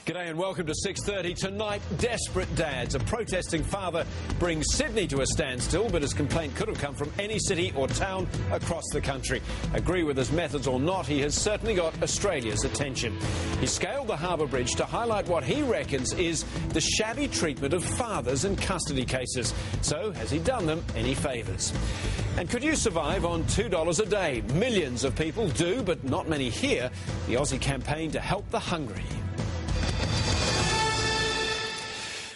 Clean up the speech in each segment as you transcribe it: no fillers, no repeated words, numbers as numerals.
G'day and welcome to 6:30. Tonight, desperate dads. A protesting father brings Sydney to a standstill, but his complaint could have come from any city or town across the country. Agree with his methods or not, he has certainly got Australia's attention. He scaled the Harbour Bridge to highlight what he reckons is the shabby treatment of fathers in custody cases. So, has he done them any favours? And could you survive on $2 a day? Millions of people do, but not many here. The Aussie campaign to help the hungry.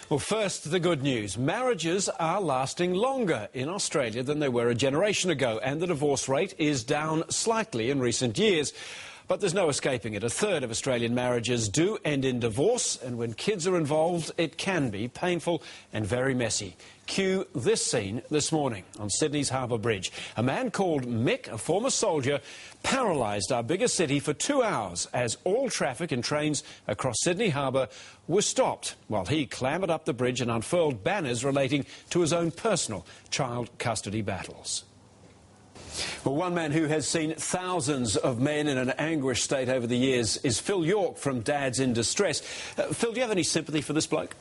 Well, first, the good news. Marriages are lasting longer in Australia than they were a generation ago, and the divorce rate is down slightly in recent years. But there's no escaping it. A third of Australian marriages do end in divorce, and when kids are involved, it can be painful and very messy. Cue this scene this morning on Sydney's Harbour Bridge. A man called Mick, a former soldier, paralysed our biggest city for 2 hours as all traffic and trains across Sydney Harbour were stopped while he clambered up the bridge and unfurled banners relating to his own personal child custody battles. Well, one man who has seen thousands of men in an anguished state over the years is Phil York from Dads in Distress. Phil, do you have any sympathy for this bloke?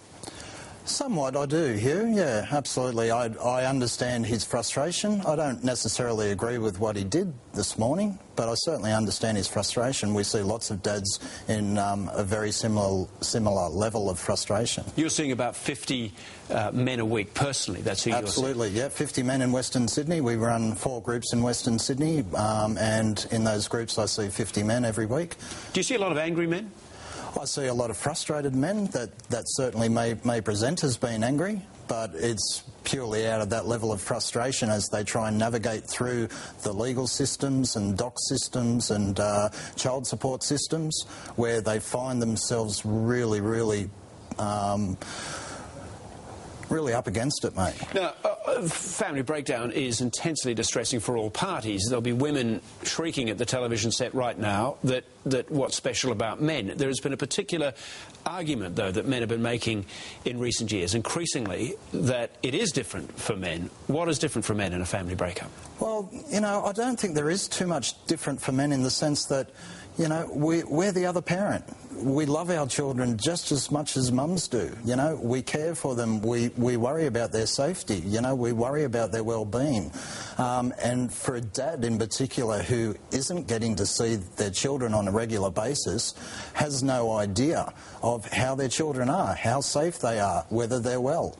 Somewhat, I do, Hugh. Yeah, absolutely. I understand his frustration. I don't necessarily agree with what he did this morning, but I certainly understand his frustration. We see lots of dads in a very similar level of frustration. You're seeing about 50 men a week, personally. That's who you're seeing? Absolutely, yeah. 50 men in Western Sydney. We run 4 groups in Western Sydney, and in those groups I see 50 men every week. Do you see a lot of angry men? I see a lot of frustrated men that certainly may present as being angry, but it's purely out of that level of frustration as they try and navigate through the legal systems and doc systems and child support systems, where they find themselves really up against it, mate. Now, family breakdown is intensely distressing for all parties. There'll be women shrieking at the television set right now that what's special about men. There has been a particular argument, though, that men have been making in recent years, increasingly, that it is different for men. What is different for men in a family breakup? Well, you know, I don't think there is too much different for men in the sense that, you know, we're the other parent. We love our children just as much as mums do. You know, we care for them. We worry about their safety. You know, we worry about their well-being. And for a dad in particular who isn't getting to see their children on a regular basis, has no idea of how their children are, how safe they are, whether they're well.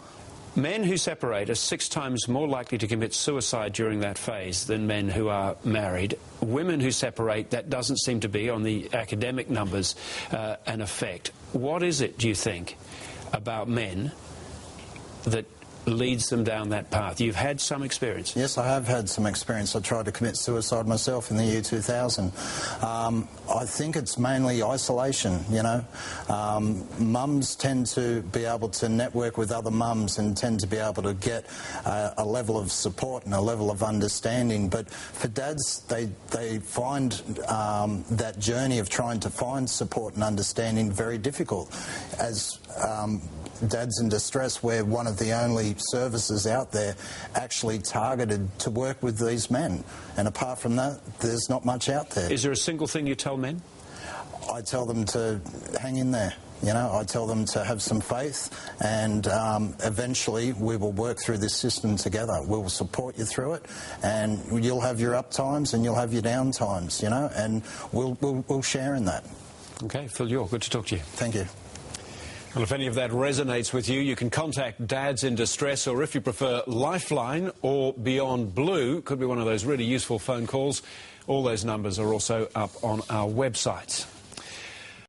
Men who separate are 6 times more likely to commit suicide during that phase than men who are married. Women who separate, that doesn't seem to be, on the academic numbers, an effect. What is it, do you think, about men that leads them down that path? You've had some experience. Yes, I have had some experience. I tried to commit suicide myself in the year 2000. I think it's mainly isolation, you know. Mums tend to be able to network with other mums and tend to be able to get a level of support and a level of understanding. But for dads, they find that journey of trying to find support and understanding very difficult. As Dads in Distress, we're one of the only services out there actually targeted to work with these men. And apart from that, there's not much out there. Is there a single thing you tell men? I tell them to hang in there. You know, I tell them to have some faith, and eventually we will work through this system together. We will support you through it, and you'll have your up times and you'll have your down times, you know, and we'll share in that. Okay, Phil York, good to talk to you. Thank you. Well, if any of that resonates with you, you can contact Dads in Distress, or if you prefer, Lifeline or Beyond Blue. Could be one of those really useful phone calls. All those numbers are also up on our website.